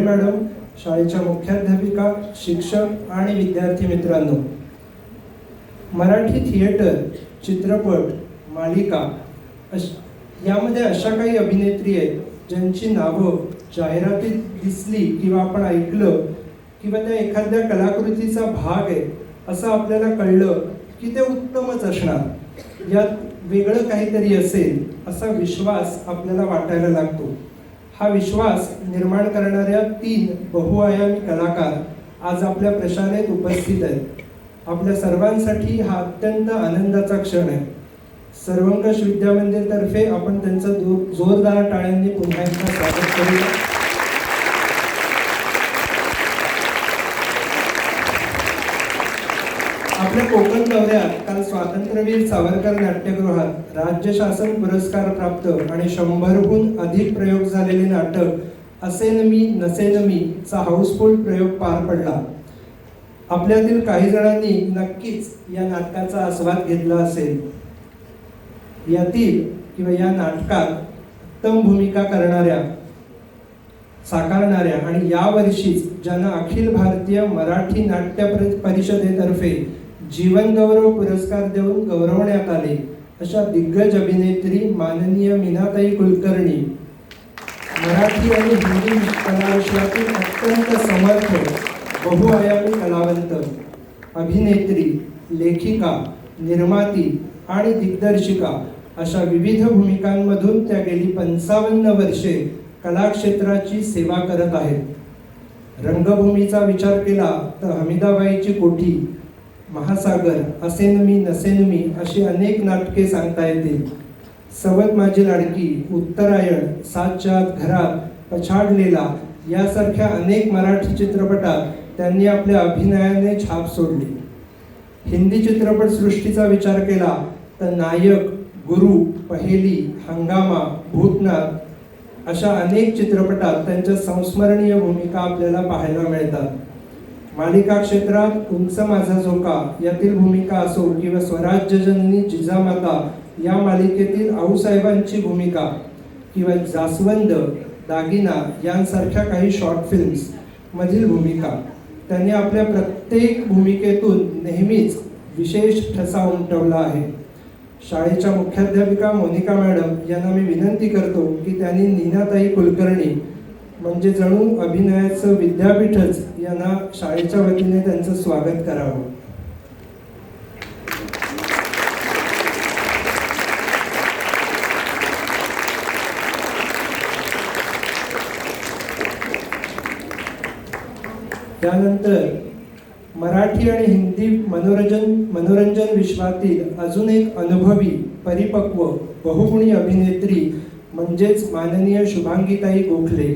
Madam, शाळेच्या मुख्याध्यापिका, शिक्षक आणि विद्यार्थी मित्रांनो, मराठी थिएटर, चित्रपट, मालिका यामध्ये अशा काही अभिनेत्री आहेत ज्यांची नावं जाहिरातीत दिसली किंवा आपण ऐकलं किंवा त्या एखाद्या कलाकृतीचा भाग आहे असं आपल्याला कळलं की ते उत्तमच असणार, यात वेगळं काहीतरी असेल असा विश्वास आपल्याला वाटायला लागतो. हा विश्वास निर्माण करणाऱ्या 3 बहुआयामी कलाकार आज आपल्या प्रशालेत उपस्थित आहेत. आपल्या सर्वांसाठी हा अत्यंत आनंदाचा क्षण आहे. सर्वंकष विद्यामंदिर तर्फे आपण त्यांचं जोरदार टाळ्यांनी पुन्हा एकदा स्वागत करूया. आपल्या कोकण दौऱ्यात काल स्वातंत्र्यवीर सावरकर नाट्यगृहात राज्य शासन पुरस्कार प्राप्त आणि 100हून अधिक प्रयोग झालेले नाटक असेन मी नसेन मी चा हाऊसफुल प्रयोग पार पडला. आपल्यातील काही जणांनी नक्कीच या नाटकाचा आस्वाद घेतला असेल. यातील किंवा या नाटकात उत्तम भूमिका करणाऱ्या, साकारणाऱ्या आणि यावर्षीच ज्यांना अखिल भारतीय मराठी नाट्य परिषदेतर्फे जीवन गौरव पुरस्कार देऊन गौरवण्यात आले अशा दिग्गज अभिनेत्री माननीय मीनाताई कुलकर्णी, मराठी आणि हिंदी कलाविश्वातील अत्यंत समर्थ बहुआयामी कलावंत, अभिनेत्री, लेखिका, निर्माती आणि दिग्दर्शिका अशा विविध भूमिकांमधून त्या गेली 55 वर्षे कलाक्षेत्राची सेवा करत आहेत. रंगभूमीचा विचार केला तर हमीदाबाईची कोठी, महासागर, असेन मी नसेन मी अशी अनेक नाटके सांगता येतील. सवत माझी लाडकी, उत्तरायण, सातच्या आत घरात, पछाडलेला यासारख्या अनेक मराठी चित्रपटात त्यांनी आपल्या अभिनयाने छाप सोडली. हिंदी चित्रपटसृष्टीचा विचार केला तर नायक, गुरु, पहेली, हंगामा, भूतनाथ अशा अनेक चित्रपटात त्यांच्या संस्मरणीय भूमिका आपल्याला पाहायला मिळतात. मालिका क्षेत्रात उंच माझा झोका यातील भूमिका असो किंवा स्वराज्य जननी जिजामाता या मालिकेतील आऊसाहेबांची भूमिका किंवा जास्वंद, दागिना यांसारख्या काही शॉर्ट फिल्म्स मधील भूमिका, त्यांनी आपल्या प्रत्येक भूमिकेतून नेहमीच विशेष ठसा उमटवला आहे. शाळेच्या मुख्याध्यापिका मोनिका मॅडम यांना मी विनंती करतो की त्यांनी मीनाताई कुलकर्णी म्हणजे जणू अभिनयाचं विद्यापीठच यांना शाळेच्या वतीने त्यांचं स्वागत करावं. त्यानंतर मराठी आणि हिंदी मनोरंजन विश्वातील अजून एक अनुभवी, परिपक्व, बहुगुणी अभिनेत्री म्हणजेच माननीय शुभांगीताई गोखले.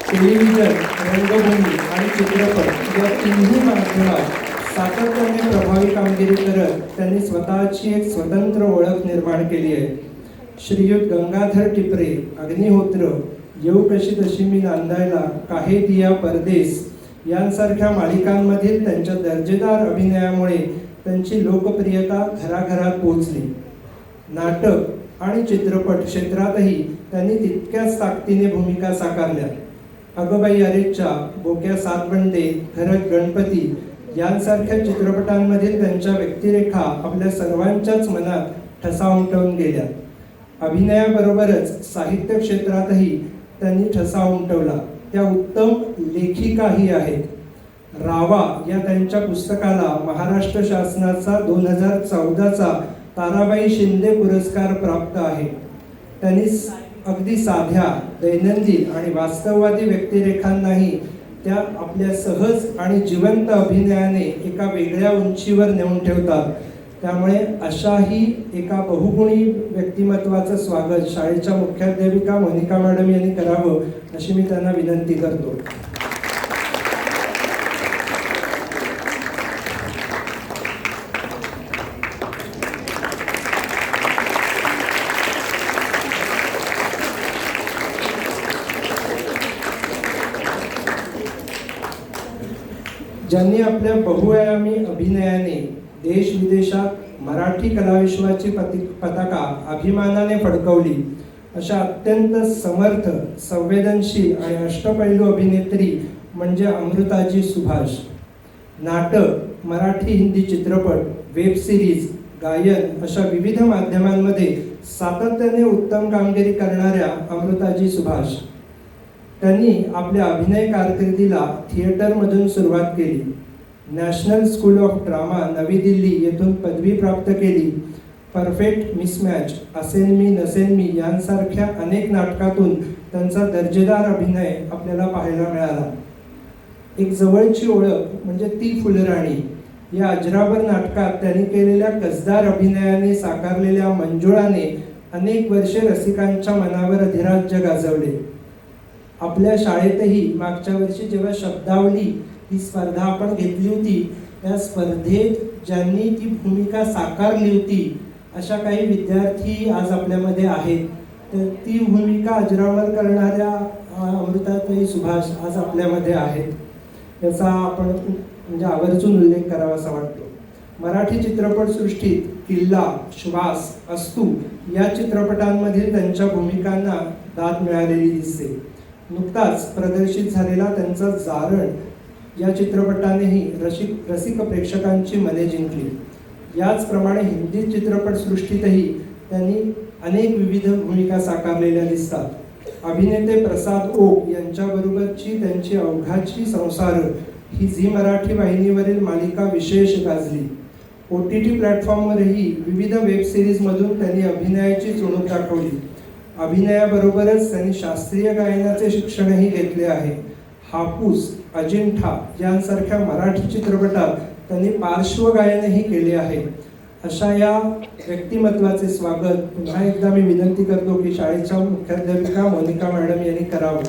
टेलिव्हिजन, रंगभूमी आणि चित्रपट या तिन्ही माध्यमात सातत्याने प्रभावी कामगिरी करत त्यांनी स्वतःची एक स्वतंत्र ओळख निर्माण केली आहे. श्रीयुत गंगाधर टिपरे, अग्निहोत्र, येऊ कशी तशी मी नांदायला, काहे दिया परदेस यांसारख्या मालिकांमधील त्यांच्या दर्जेदार अभिनयामुळे त्यांची लोकप्रियता घराघरात पोहोचली. नाटक आणि चित्रपट क्षेत्रातही त्यांनी तितक्याच ताकदीने भूमिका साकारल्या. अगबाई अरेच्चा, बोक्या सातबंडे, घरात गणपती यांसारख्या चित्रपटांमधील त्यांच्या व्यक्तिरेखा आपल्या सर्वांच्याच मनात ठसा उमटवून गेल्या. अभिनयाबरोबरच साहित्य क्षेत्रातही त्यांनी ठसा उमटवला. त्या उत्तम लेखिकाही आहेत. रावा या त्यांच्या पुस्तकाला महाराष्ट्र शासनाचा 2014चा ताराबाई शिंदे पुरस्कार प्राप्त आहे. त्यांनी अगदी साध्या, दैनंदिन आणि वास्तववादी व्यक्तिरेखांनाही त्या आपल्या सहज आणि जिवंत अभिनयाने एका वेगळ्या उंचीवर नेऊन ठेवतात. त्यामुळे अशाही एका बहुगुणी व्यक्तिमत्वाचं स्वागत शाळेच्या मुख्याध्यापिका मोनिका मॅडम यांनी करावं अशी मी त्यांना विनंती करतो. ज्यांनी आपल्या बहुआयामी अभिनयाने देश विदेशात मराठी कलाविश्वाची पताका अभिमानाने फडकवली अशा अत्यंत समर्थ, संवेदनशील आणि अष्टपैलू अभिनेत्री म्हणजे अमृताजी सुभाष. नाटक, मराठी हिंदी चित्रपट, वेब सिरीज, गायन अशा विविध माध्यमांमध्ये सातत्याने उत्तम कामगिरी करणाऱ्या अमृताजी सुभाष. त्यांनी आपल्या अभिनय कारकिर्दीला थिएटरमधून सुरुवात केली. नॅशनल स्कूल ऑफ ड्रामा नवी दिल्ली येथून पदवी प्राप्त केली. परफेक्ट मिसमॅच, असेन मी नसेन मी यांसारख्या अनेक नाटकातून त्यांचा दर्जेदार अभिनय आपल्याला पाहायला मिळाला. एक जवळची ओळख म्हणजे ती फुलराणी या अजरामर नाटकात त्यांनी केलेल्या कसदार अभिनयाने साकारलेल्या मंजुळाने अनेक वर्षे रसिकांच्या मनावर अधिराज्य गाजवले. आपल्या शाळेतही मागच्या वर्षी जेव्हा शब्दावली ही स्पर्धा आपण घेतली होती, त्या स्पर्धेत ज्यांनी ती भूमिका साकारली होती अशा काही विद्यार्थी आज आपल्यामध्ये आहेत. तर ती भूमिका अजरामर करणाऱ्या अमृताताई सुभाष आज आपल्यामध्ये आहेत. याचा आपण म्हणजे आवर्जून उल्लेख करावासा वाटतो. मराठी चित्रपटसृष्टीत किल्ला, श्वास, अस्तू या चित्रपटांमधील त्यांच्या भूमिकांना दाद मिळालेली दिसते. नुकताच प्रदर्शित झालेला त्यांचा जारण या चित्रपटानेही रसिक प्रेक्षकांची मने जिंकली. याचप्रमाणे हिंदी चित्रपटसृष्टीतही त्यांनी अनेक विविध भूमिका साकारलेल्या दिसतात. अभिनेते प्रसाद ओक यांच्याबरोबरची त्यांची अवघाची संसार ही झी मराठी वाहिनीवरील मालिका विशेष गाजली. OTT प्लॅटफॉर्मवरही विविध वेब सिरीजमधून त्यांनी अभिनयाची चुणूक दाखवली. अभिनयाबरोबरच त्यांनी शास्त्रीय गायनाचे शिक्षणही घेतले आहे. हापूस, अजिंठा यांसारख्या मराठी चित्रपटात त्यांनी पार्श्वगायनही केले आहे. अशा या व्यक्तिमत्वाचे स्वागत पुन्हा एकदा मी विनंती करतो की शाळेच्या मुख्याध्यापिका मोनिका मॅडम यांनी करावं.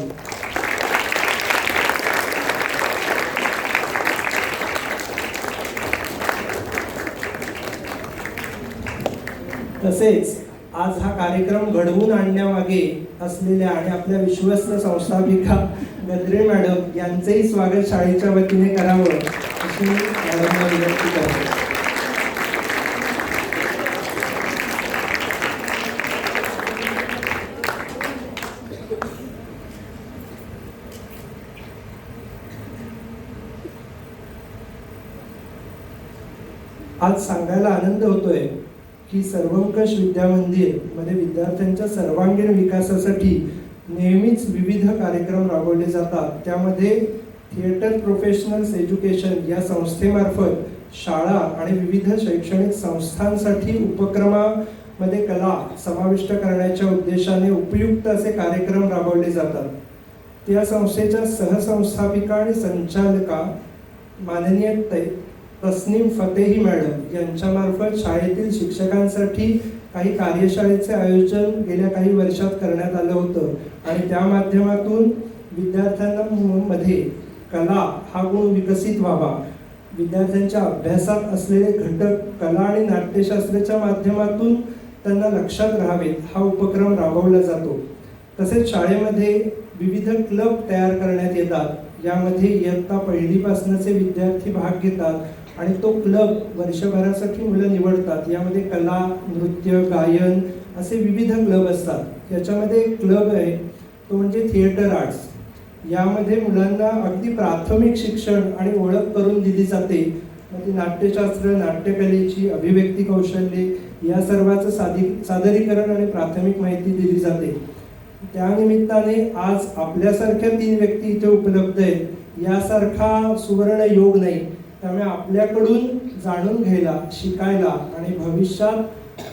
तसेच आज हा कार्यक्रम घडवून आणण्यामागे असलेल्या आणि आपल्या विश्वस्त संस्थापिका गद्रे मॅडम यांचेही स्वागत शाळेच्या वतीने करावं अशी मॅडमला विनंती करतो. आज सांगायला आनंद होतोय की सर्वंकष विद्या मंदिर मध्ये विद्यार्थ्यांच्या सर्वांगीण विकासासाठी नेहमीच विविध कार्यक्रम राबवले जातात. त्यामध्ये थिएटर प्रोफेशनल्स एज्युकेशन या संस्थेमार्फत शाळा आणि विविध शैक्षणिक संस्थांसाठी उपक्रमामध्ये कला समाविष्ट करण्याच्या उद्देशाने उपयुक्त असे कार्यक्रम राबवले जातात. त्या संस्थेच्या सहसंस्थापिका आणि संचालका माननीय तस्नीम फतेही मॅडम यांच्यामार्फत शाळेतील शिक्षकांसाठी काही कार्यशाळेचे आयोजन गेल्या काही वर्षात करण्यात आलं होतं आणि त्या माध्यमातून विद्यार्थ्यांमध्ये कला हा गुण विकसित व्हावा, विद्यार्थ्यांच्या अभ्यासात असलेले घटक कला आणि नाट्यशास्त्राच्या माध्यमातून त्यांना लक्षात राहावेत हा उपक्रम राबवला जातो. तसेच शाळेमध्ये विविध क्लब तयार करण्यात येतात. यामध्ये इयत्ता पहिलीपासूनचे विद्यार्थी भाग घेतात आणि तो क्लब वर्षभरासाठी मुलं निवडतात. यामध्ये कला, नृत्य, गायन असे विविध क्लब असतात. याच्यामध्ये एक क्लब आहे तो म्हणजे थिएटर आर्ट्स. यामध्ये मुलांना अगदी प्राथमिक शिक्षण आणि ओळख करून दिली जाते. म्हणजे नाट्यशास्त्र, नाट्यकलेची, अभिव्यक्ती कौशल्ये या सर्वांचं सादरीकरण आणि प्राथमिक माहिती दिली जाते. त्यानिमित्ताने आज आपल्यासारख्या 3 व्यक्ती इथे उपलब्ध आहेत. यासारखा सुवर्ण योग नाही. त्यामुळे आपल्याकडून जाणून घ्यायला, शिकायला आणि भविष्यात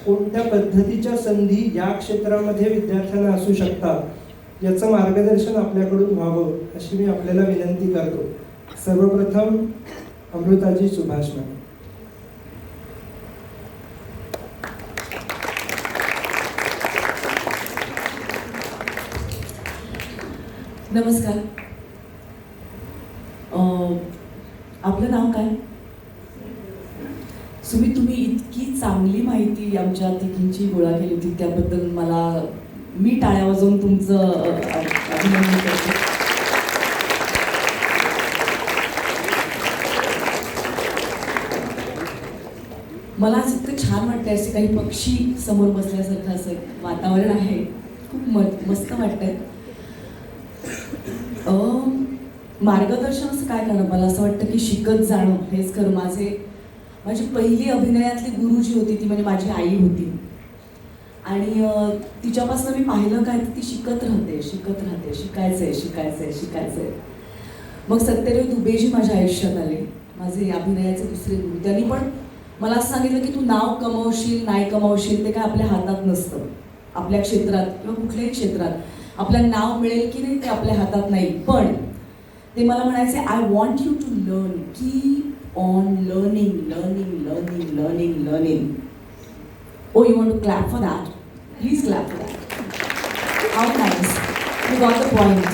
कोणत्या पद्धतीच्या संधी या क्षेत्रामध्ये विद्यार्थ्यांना असू शकतात याचं मार्गदर्शन आपल्याकडून व्हावं अशी मी आपल्याला विनंती करतो. सर्वप्रथम अमृताजी सुभाष मॅडम. नमस्कार. आपलं नाव काय? सुमित, तुम्ही इतकी चांगली माहिती आमच्या तिघींची गोळा केली होती त्याबद्दल मी टाळ्या वाजवून तुमचं अभिनंदन करते. मला आज इतकं छान वाटतंय. असे काही पक्षी समोर बसल्यासारखं असं वातावरण आहे. खूप मस्त वाटतंय. मार्गदर्शन असं काय करणं, मला असं वाटतं की शिकत जाणं हेच खरं. माझी पहिली अभिनयातली गुरु जी होती ती म्हणजे माझी आई होती. आणि तिच्यापासून मी पाहिलं काय, ती शिकत राहते, शिकायचंय. मग सत्यदेव दुबेजी माझ्या आयुष्यात आले, माझे अभिनयाचे दुसरे गुरु. त्यांनी पण मला असं सांगितलं की तू नाव कमवशील नाही कमवशील ते काय आपल्या हातात नसतं. आपल्या क्षेत्रात किंवा कुठल्याही क्षेत्रात आपल्याला नाव मिळेल की नाही ते आपल्या हातात नाही. पण ते मला म्हणायचे, I want you to learn, keep on learning. Oh, you want to clap for that? Please clap for that. How nice. You got the point.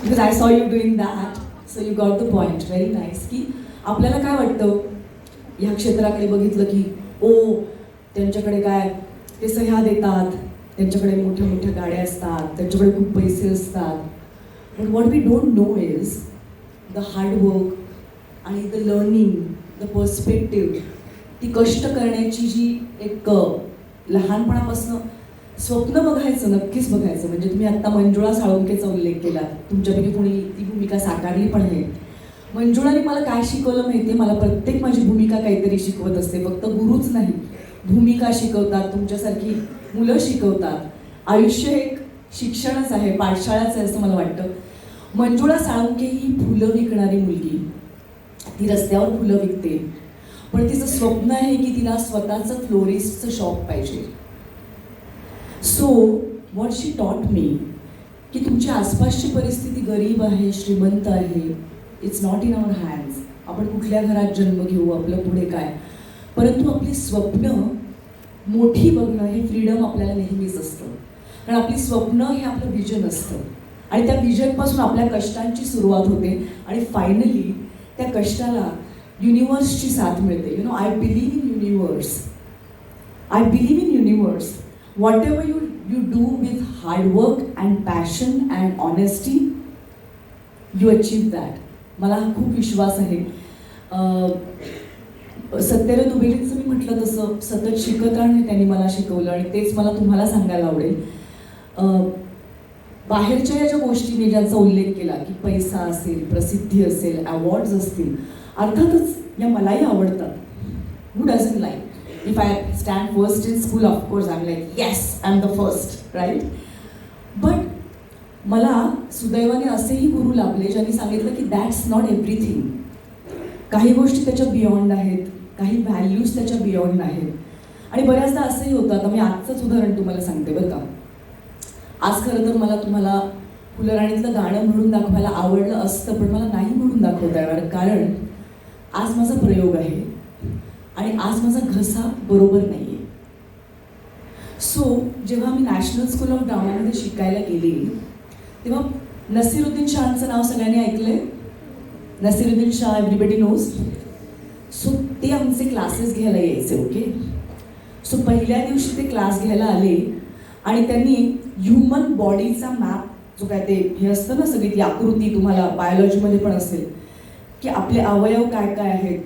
Because I saw you doing that. So you got the point. Very nice. की आपल्याला काय वाटतं ह्या क्षेत्राकडे बघितलं की त्यांच्याकडे काय ते सह्या देतात, त्यांच्याकडे मोठ्या मोठ्या गाड्या असतात, त्यांच्याकडे खूप पैसे असतात. But what we don't know is the hard work आणि द लर्निंग, द पर्स्पेक्टिव्ह, ती कष्ट करण्याची जी एक लहानपणापासून स्वप्न बघायचं, नक्कीच बघायचं. म्हणजे तुम्ही आत्ता मंजुळा साळुंकेचा उल्लेख केला, तुमच्यापैकी कोणी ती भूमिका साकारली पण आहे. मंजुळाने मला काय शिकवलं माहिती आहे, मला प्रत्येक माझी भूमिका काहीतरी शिकवत असते. फक्त गुरुच नाही, भूमिका शिकवतात, तुमच्यासारखी मुलं शिकवतात. आयुष्य एक शिक्षणच आहे, पाठशाळाच आहे असं मला वाटतं. मंजुळा साळुंके ही फुलं विकणारी मुलगी, ती रस्त्यावर फुलं विकते. पण तिचं स्वप्न आहे की तिला स्वतःचं फ्लोरिस्टचं शॉप पाहिजे. So what she taught me की तुमची आसपासची परिस्थिती गरीब आहे, श्रीमंत आहे, it's not in our hands. आपण कुठल्या घरात जन्म घेऊ, आपलं पुढे काय, परंतु आपली स्वप्न मोठी बघणं हे फ्रीडम आपल्याला नेहमीच असतं. कारण आपली स्वप्न हे आपलं विजन असतं आणि त्या विजनपासून आपल्या कष्टांची सुरुवात होते आणि फायनली त्या कष्टाला युनिवर्सची साथ मिळते. U know, I believe in universe. What ever you do with hard work and passion and honesty, you achieve that. मला हा खूप विश्वास आहे. सत्यदेव दुबेजींचं मी म्हटलं तसं सतत शिकत राहणे त्यांनी मला शिकवलं आणि तेच मला तुम्हाला सांगायला आवडेल. बाहेरच्या या ज्या गोष्टी मी ज्यांचा उल्लेख केला की पैसा असेल, प्रसिद्धी असेल, अवॉर्ड्स असतील, अर्थातच या मलाही आवडतात. Who doesn't like? If I stand first in school, of course I am like yes, I am the first, right? But मला सुदैवाने असेही गुरु लाभले ज्यांनी सांगितलं की दॅट्स नॉट एव्हरीथिंग. काही गोष्टी त्याच्या बियॉन्ड आहेत, काही व्हॅल्यूज त्याच्या बियॉन्ड आहेत. आणि बऱ्याचदा असंही होतं, आता मी आजचंच उदाहरण तुम्हाला सांगते बरं का. आज खरं तर मला तुम्हाला फुलराणीतलं गाणं म्हणून दाखवायला आवडलं असतं, पण मला नाही म्हणून दाखवता येणार, कारण आज माझा प्रयोग आहे आणि आज माझा घसा बरोबर नाही आहे. सो जेव्हा मी नॅशनल स्कूल ऑफ ड्रामामध्ये शिकायला गेले तेव्हा नसीरुद्दीन शाहचं नाव सगळ्यांनी ऐकलंय. Naseeruddin Shah, everybody knows. So ते आमचे क्लासेस घ्यायला यायचे. ओके, सो पहिल्या दिवशी ते क्लास घ्यायला आले आणि त्यांनी ह्युमन बॉडीचा मॅप, जो काय ते हे असतं ना, सगळी ती आकृती तुम्हाला बायोलॉजीमध्ये पण असेल की आपले अवयव काय काय आहेत,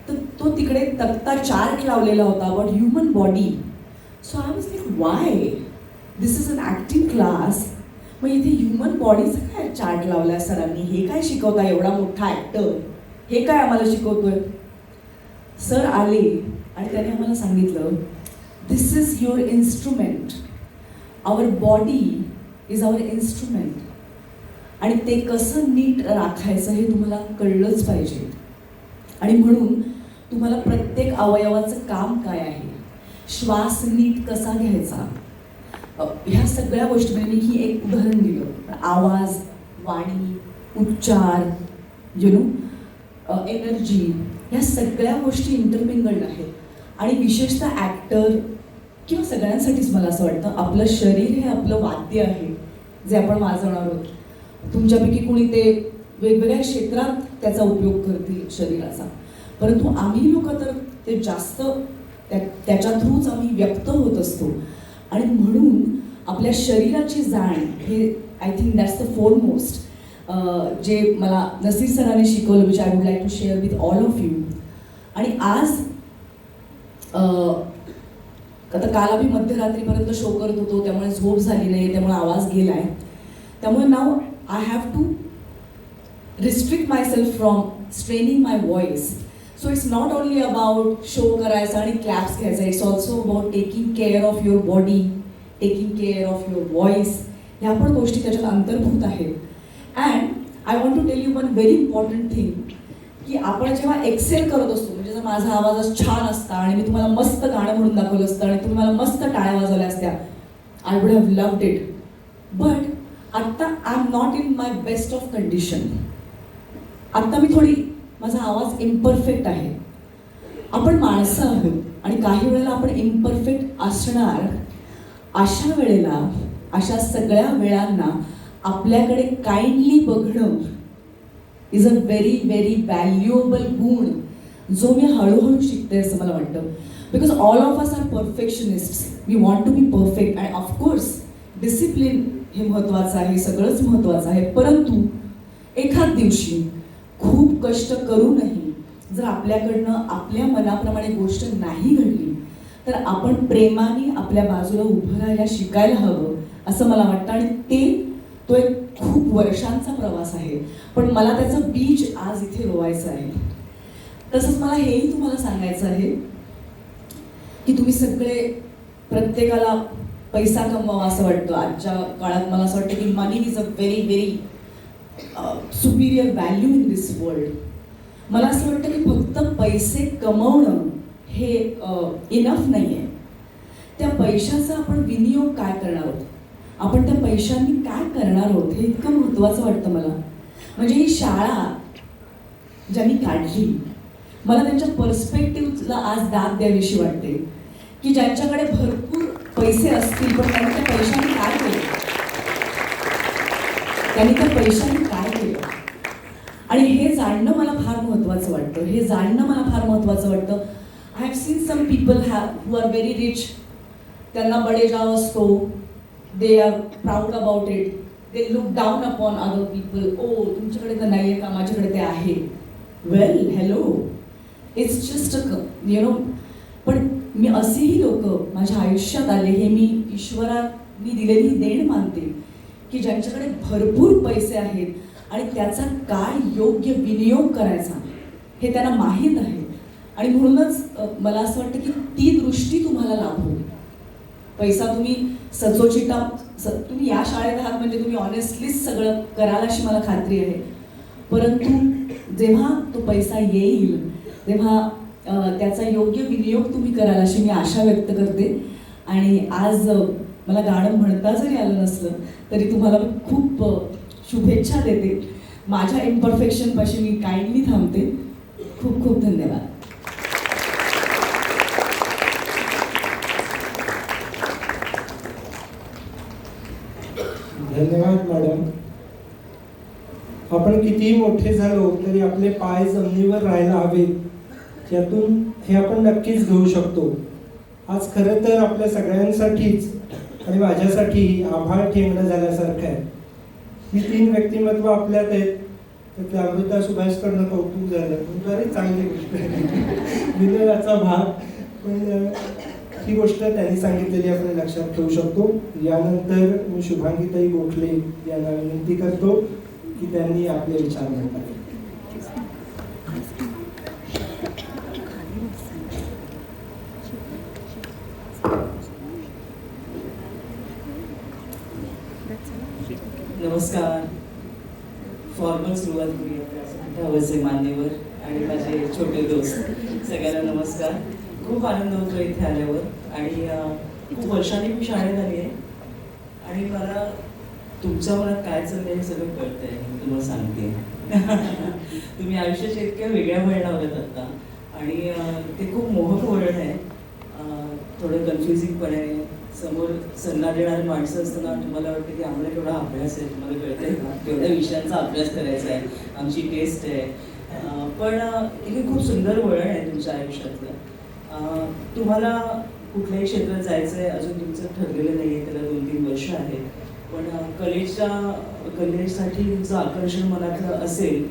तर तो तिकडे तक्ता चार्ट लावलेला होता about human body. So I was like, why, this is an acting class, मग इथे ह्युमन बॉडीचा काय चार्ट लावला आहे सरांनी, हे काय शिकवता, एवढा मोठा ॲक्टर हे काय आम्हाला शिकवतोय. सर आले आणि त्याने आम्हाला सांगितलं, this is your instrument, our body is our instrument, आणि ते कसं नीट राखायचं हे तुम्हाला कळलंच पाहिजे. आणि म्हणून तुम्हाला प्रत्येक अवयवाचं काम काय आहे, श्वास नीट कसा घ्यायचा, ह्या सगळ्या गोष्टी, म्हणजे मी ही एक उदाहरण दिलं, आवाज, वाणी, उच्चार, यु नो, एनर्जी, ह्या सगळ्या गोष्टी इंटरमिंगल्ड आहेत. आणि विशेषतः ॲक्टर किंवा सगळ्यांसाठीच मला असं वाटतं, आपलं शरीर हे आपलं वाद्य आहे जे आपण वाजवणार आहोत. तुमच्यापैकी कोणी ते वेगवेगळ्या क्षेत्रात त्याचा उपयोग करतील शरीराचा, परंतु आम्ही लोक तर ते जास्त त्याच्या थ्रूच आम्ही व्यक्त होत असतो. आणि म्हणून आपल्या शरीराची जाण हे I think that's the foremost, जे मला नसीर सरांनी शिकवलं, which I would like to share with all of you. आणि आज, तुम्हाला माहिती आहे, मी जेव्हा माझ्या पहिल्या दिवशी क्लास घ्यायला गेले, तेव्हा मी नसीर सरांना सांगितलं की सर, मला तुम्हाला फुलराणीतलं गाणं म्हणून दाखवायला आवडेल. आज माझा प्रयोग आहे आणि आज माझा घसा बरोबर नाही आहे. सो जेव्हा मी नॅशनल स्कूल ऑफ ड्रामामध्ये शिकायला गेले तेव्हा आता काल आम्ही मध्यरात्रीपर्यंत शो करत होतो, त्यामुळे झोप झाली नाही, त्यामुळे आवाज गेलाय. त्यामुळे now I have to restrict myself from straining my voice. So it's not only about show करायचा आणि क्लॅप्स घ्यायचा, it's also about taking care of your body, taking care of your voice. ह्या पण गोष्टी त्याच्यात अंतर्भूत आहेत. And I want to tell you one very important thing, की आपण जेव्हा एक्सेल करत असतो, म्हणजे जर माझा आवाज छान असता आणि मी तुम्हाला मस्त गाणं म्हणून दाखवलं असतं आणि तुम्ही मला मस्त टाळ्या वाजवल्या असत्या, I would have loved it. But आत्ता I am not in my best of condition. आत्ता मी थोडी, माझा आवाज इम्परफेक्ट आहे. आपण माणसं आहोत आणि काही वेळेला आपण इम्परफेक्ट असणार. अशा वेळेला, अशा सगळ्या वेळांना आपल्याकडे काइंडली बघणं is a very very valuable गुण, जो मी हळूहळू शिकते असं मला वाटतं. Because all of us are perfectionist, we want to be perfect. And of course discipline हे महत्त्वाचं आहे, सगळंच महत्त्वाचं आहे. परंतु एखाद दिवशी खूप कष्ट करूनही जर आपल्याकडनं आपल्या मनाप्रमाणे गोष्ट नाही घडली, तर आपण प्रेमाने आपल्या बाजूला उभं राहायला शिकायला हवं असं मला वाटतं. आणि तो एक खूप वर्षांचा प्रवास आहे, पण मला त्याचं बीज आज इथे रोवायचं आहे. तसंच मला हेही तुम्हाला सांगायचं आहे की तुम्ही सगळे, प्रत्येकाला पैसा कमवावा असं वाटतं. आजच्या काळात मला असं वाटतं की money is a very very superior value in this world. मला असं वाटतं की फक्त पैसे कमवणं हे इनफ नाही आहे. त्या पैशाचा आपण विनियोग काय करणार आहोत, आपण त्या पैशांनी काय करणार आहोत, हे इतकं महत्त्वाचं वाटतं मला. म्हणजे ही शाळा ज्यांनी काढली, मला त्यांच्या पर्स्पेक्टिव्हला आज दाद द्यावीशी वाटते, की ज्यांच्याकडे भरपूर पैसे असतील पण त्यांनी त्या पैशांनी काय केलं, त्यांनी त्या पैशांनी काय केलं. आणि हे जाणणं मला फार महत्त्वाचं वाटतं, हे जाणणं मला फार महत्त्वाचं वाटतं. I have seen some people who are very rich, त्यांना बडेजाव असतो, they are proud about it, they look down upon other people. ओ तुमच्याकडे तर नाही आहे का, माझ्याकडे ते आहे. Well hello, it's just you know. पण मी असेही लोक माझ्या आयुष्यात आले, हे मी ईश्वराने दिलेली देण मानते, की ज्यांच्याकडे भरपूर पैसे आहेत आणि त्याचा काय योग्य विनियोग करायचा हे त्यांना माहीत आहे. आणि म्हणूनच मला असं वाटतं की ती दृष्टी तुम्हाला लाभो. पैसा तुम्ही सचोचिता, तुम्ही या शाळेत आहात म्हणजे तुम्ही ऑनेस्टलीच सगळं कराल अशी मला खात्री आहे. परंतु जेव्हा तो पैसा येईल तेव्हा त्याचा योग्य विनियोग तुम्ही कराल अशी मी आशा व्यक्त करते. आणि आज मला गाणं म्हणता जरी आलं नसलं तरी तुम्हाला मी खूप शुभेच्छा देते. माझ्या इम्परफेक्शनपाशी मी काइंडली थांबते. खूप खूप धन्यवाद. धन्यवाद मॅडम. आपण कितीही मोठे झालो तरी आपले पाय जमिनीवर राहायला हवेत, यातून हे आपण नक्कीच घेऊ शकतो. आज खरं तर आपल्या सगळ्यांसाठीच आणि माझ्यासाठी आभाळ ठेंगणं झाल्यासारखं आहे. ही 3 व्यक्तिमत्व आपल्यात आहेत. त्यातल्या अमृता सुभाषकडनं कौतुक झालं, बरीच चांगली गोष्ट आहे, विनयाचा भाग. पण ही गोष्ट त्यांनी सांगितलेली आपण लक्षात ठेवू शकतो. यानंतर मी शुभांगीताई गोखले यांना विनंती करतो की त्यांनी आपले विचार मांडावे. नमस्कार. फॉर्मल सुरुवात करूया. वसे मान्यवर आणि माझे छोटे दोस्त सगळ्यांना नमस्कार. खूप आनंद होतो इथे आल्यावर. आणि खूप वर्षांनी मी शाळेत आली आहे आणि मला तुमच्या मनात काय चाललंय हे सगळं कळतंय. मी तुम्हाला सांगते तुम्ही आयुष्याच्या इतक्या वेगळ्या वळणावर आहेत आत्ता आणि ते खूप मोहक वळण आहे. थोडं कन्फ्युजिंग पण आहे. समोर सल्ला देणारी माणसं असताना तुम्हाला वाटतं की आम्हाला केवढा अभ्यास आहे, तुम्हाला कळतंय का केवढ्या विषयांचा अभ्यास करायचा आहे, आमची टेस्ट आहे. पण हे खूप सुंदर वळण आहे तुमच्या आयुष्यातलं. तुम्हाला कुठल्याही क्षेत्रात जायचं आहे, अजून तुमचं ठरलेलं नाही आहे, त्याला 2-3 वर्ष आहेत. पण कलेसाठी तुमचं आकर्षण मनातलं असेल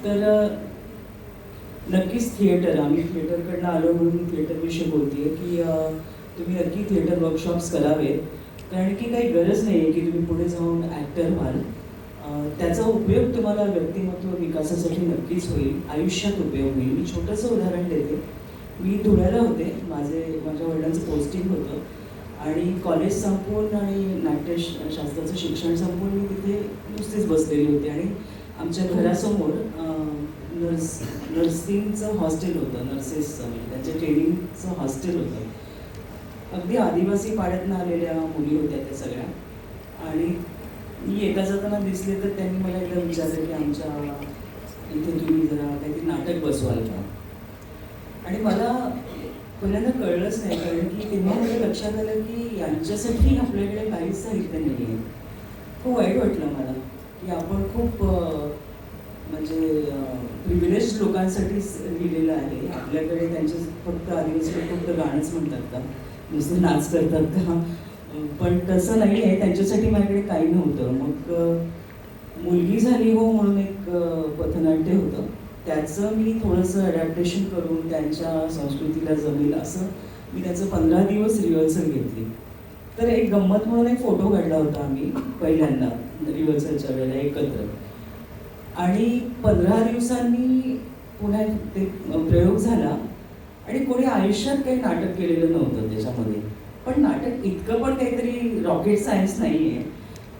तर नक्कीच थिएटर, आम्ही थिएटरकडनं आलो म्हणून थिएटरविषयी बोलते की तुम्ही नक्की थिएटर वर्कशॉप्स करावेत, कारण की काही गरज नाही आहे की तुम्ही पुढे जाऊन ॲक्टर व्हाल. त्याचा उपयोग तुम्हाला व्यक्तिमत्व विकासासाठी नक्कीच होईल, आयुष्यात उपयोग होईल. मी छोटंसं उदाहरण देते. मी धुळ्याला होते, माझ्या वडिलांचं पोस्टिंग होतं आणि कॉलेज संपवून आणि नाट्यशास्त्राचं शिक्षण संपवून मी तिथे नुसतीच बसलेली होती आणि आमच्या घरासमोर नर्सिंगचं हॉस्टेल होतं, नर्सेसचं, म्हणजे त्यांच्या ट्रेनिंगचं हॉस्टेल होतं. अगदी आदिवासी पाड्यातनं आलेल्या मुली होत्या त्या सगळ्या. आणि मी येता जाताना दिसले तर त्यांनी मला एकदा विचारलं की आमच्या इथे तुम्ही जरा काहीतरी नाटक बसवाल का. आणि मला पहिल्यांदा कळलंच नाही, कारण की तेव्हा मला लक्षात आलं की यांच्यासाठी आपल्याकडे काहीच साहित्य नाही आहे. खूप वाईट वाटलं मला की आपण खूप म्हणजे प्रिव्हिलेज लोकांसाठीच लिहिलेलं आहे. आपल्याकडे त्यांचे फक्त आदिवासी फक्त गाणंच म्हणतात का, नुसतं नाच करतात का, पण तसं नाही आहे. त्यांच्यासाठी माझ्याकडे काही नव्हतं. मग मुलगी झाली हो म्हणून एक पथनाट्य होतं, त्याचं मी थोडंसं अडॅप्टेशन करून त्यांच्या संस्कृतीला जमेल असं मी त्याचं 15 दिवस रिहर्सल घेतली. तर एक गंमत म्हणून एक फोटो काढला होता आम्ही पहिल्यांदा रिहर्सलच्या वेळेला एकत्र. आणि 15 दिवसांनी पुन्हा ते प्रयोग झाला आणि कोणी आयुष्यात काही नाटक केलेलं नव्हतं त्याच्यामध्ये. पण नाटक इतकं पण काहीतरी रॉकेट सायन्स नाही आहे.